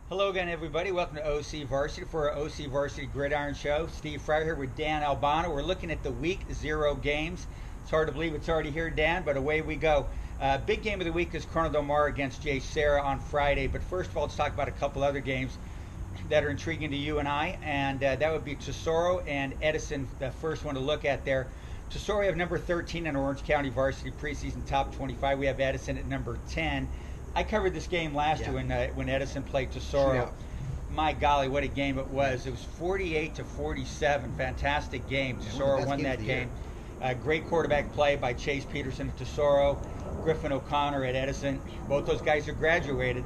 Hello again, everybody. Welcome to OC Varsity for our OC Varsity Gridiron Show. Steve Fryer here with Dan Albano. We're looking at the Week 0 games. It's hard to believe it's already here, Dan, but away we go. Big game of the week is Corona Del Mar against Jay Serra on Friday. But first of all, let's talk about a couple other games that are intriguing to you and I, and that would be Tesoro and Edison, the first one to look at there. Tesoro, we have number 13 in Orange County Varsity preseason top 25. We have Edison at number 10. I covered this game last year when Edison played Tesoro. My golly, what a game it was. It was 48-47. Fantastic game. Tesoro won that game. Great quarterback play by Chase Peterson at Tesoro. Griffin O'Connor at Edison. Both those guys are graduated.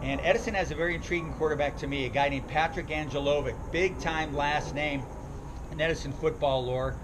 And Edison has a very intriguing quarterback to me, a guy named Patrick Angelovic. Big-time last name in Edison football lore.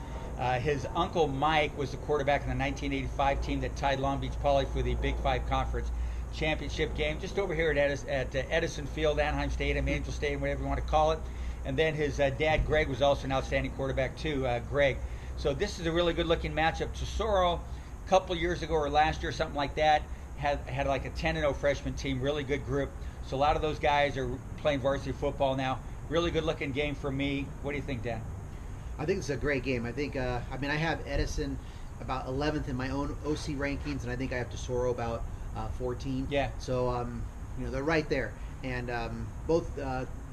His uncle Mike was the quarterback in the 1985 team that tied Long Beach Poly for the Big Five Conference Championship game, just over here at Edison Field, Anaheim Stadium, Angel Stadium, whatever you want to call it. And then his dad, Greg, was also an outstanding quarterback too, Greg. So this is a really good-looking matchup. Tesoro, a couple years ago or last year, something like that, had like a 10-0 freshman team, really good group. So a lot of those guys are playing varsity football now. Really good-looking game for me. What do you think, Dan? I think it's a great game. I think, I have Edison about 11th in my own OC rankings, and I think I have Tesoro about 14. Yeah. So, they're right there. And both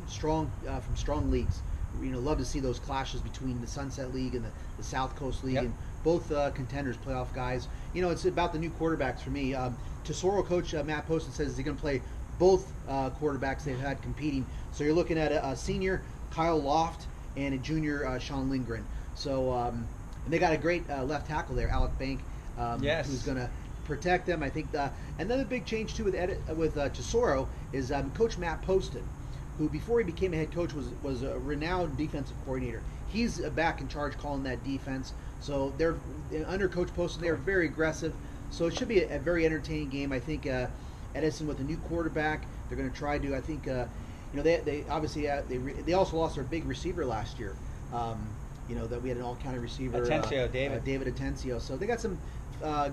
strong from strong leagues. Love to see those clashes between the Sunset League and the South Coast League. Yep. And both contenders, playoff guys. It's about the new quarterbacks for me. Tesoro coach Matt Poston says he's going to play both quarterbacks they've had competing. So you're looking at a senior, Kyle Loft, and a junior, Sean Lindgren. So and they got a great left tackle there, Alec Bank, who's going to protect them. I think another big change too with Tesoro is Coach Matt Poston, who before he became a head coach was a renowned defensive coordinator. He's back in charge calling that defense. So they're under Coach Poston. They're very aggressive. So it should be a very entertaining game. I think Edison with a new quarterback, they're going to try to. I think they obviously they also lost their big receiver last year. That we had an all-county receiver, David Atencio. So they got some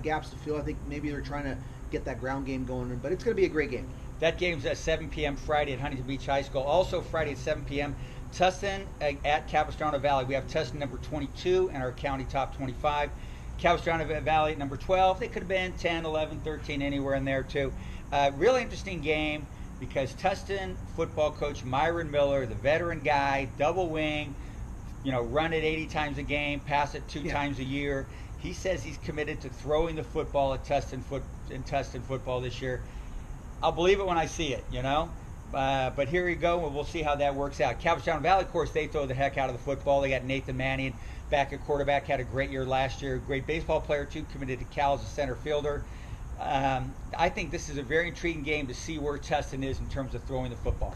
gaps to fill. I think maybe they're trying to get that ground game going, but it's going to be a great game. That game's at 7 p.m. Friday at Huntington Beach High School. Also Friday at 7 p.m. Tustin at Capistrano Valley. We have Tustin number 22 in our county top 25. Capistrano Valley at number 12. They could have been 10, 11, 13, anywhere in there too. Really interesting game because Tustin football coach Myron Miller, the veteran guy, double wing, run it 80 times a game, pass it two times a year. He says he's committed to throwing the football at Tustin football this year. I'll believe it when I see it, But here you go, and we'll see how that works out. Capistrano Valley, of course, they throw the heck out of the football. They got Nathan Manning back at quarterback, had a great year last year. Great baseball player, too, committed to Cal as a center fielder. I think this is a very intriguing game to see where Tustin is in terms of throwing the football.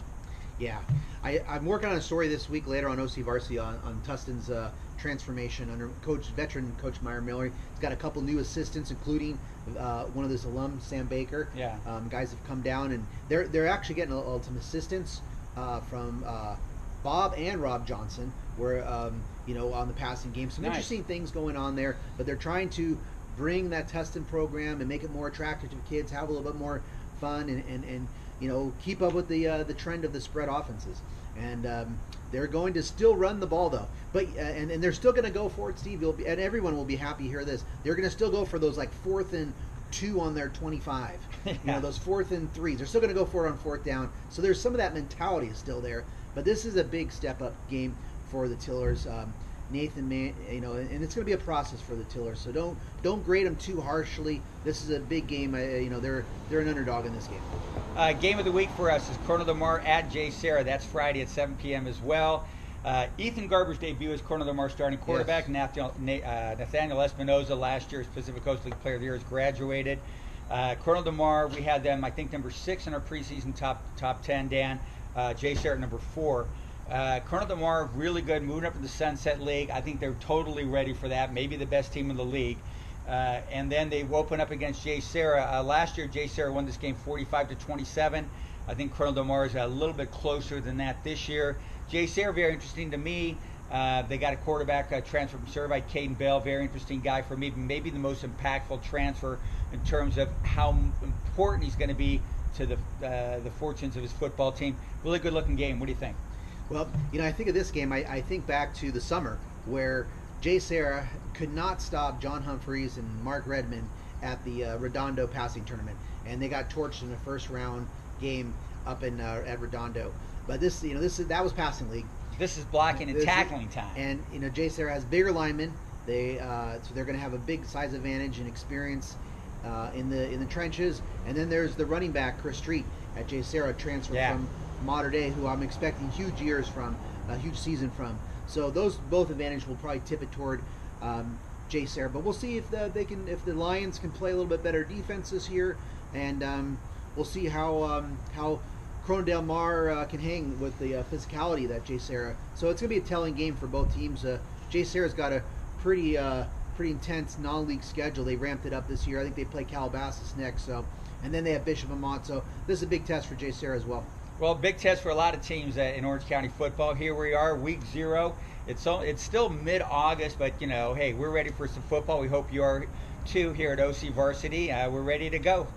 Yeah. I'm working on a story this week later on OC Varsity on Tustin's transformation under veteran Coach Myron Miller. He's got a couple new assistants, including one of his alums, Sam Baker. Yeah. Guys have come down, and they're actually getting some assistance from Bob and Rob Johnson, where on the passing game. Some interesting things going on there, but they're trying to bring that Tustin program and make it more attractive to kids, have a little bit more fun, and keep up with the trend of the spread offenses. And they're going to still run the ball, though. But and they're still going to go for it, Steve. And everyone will be happy to hear this. They're going to still go for those 4th and 2 on their 25. Those 4th and 3s. They're still going to go for it on 4th down. So there's some of that mentality is still there. But this is a big step-up game for the Tillers. Nathan, and it's going to be a process for the Tillers. So don't grade them too harshly. This is a big game. They're an underdog in this game. Game of the week for us is Corona Del Mar at Jay Serra. That's Friday at 7 p.m. as well. Ethan Garber's debut as Corona Del Mar starting quarterback. Yes. Nathaniel Espinoza, last year's Pacific Coast League Player of the Year, has graduated. Corona Del Mar, we had them, I think, number 6 in our preseason top 10, Dan. Jay Serra number 4. Corona Del Mar, really good, moving up to the Sunset League. I think they're totally ready for that, maybe the best team in the league. And then they open up against Jay Serra. Last year, Jay Serra won this game 45-27. I think Corona Del Mar is a little bit closer than that this year. Jay Serra, very interesting to me. They got a quarterback transfer from Servite, Caden Bell, very interesting guy for me, maybe the most impactful transfer in terms of how important he's going to be to the fortunes of his football team. Really good looking game. What do you think? Well, I think of this game, I think back to the summer where Jay Serra could not stop John Humphreys and Mark Redmond at the Redondo passing tournament, and they got torched in the first round game up in at Redondo. But that was passing league. This is blocking and tackling time. And Jay Serra has bigger linemen. So they're going to have a big size advantage and experience in the trenches. And then there's the running back Chris Street at Jay Serra, transferred from Mater Dei, who I'm expecting huge years from, a huge season from. So those both advantages will probably tip it toward Jay Serra. But we'll see if the Lions can play a little bit better defense this year, and we'll see how Corona Mar can hang with the physicality of that Jay Serra. So it's going to be a telling game for both teams. Jay Serra's got a pretty intense non-league schedule. They ramped it up this year. I think they play Calabasas next, and then they have Bishop Amat. So this is a big test for Jay Serra as well. Well, big test for a lot of teams in Orange County football. Here we are, week 0. It's still mid-August, but hey, we're ready for some football. We hope you are too here at OCVarsity. We're ready to go.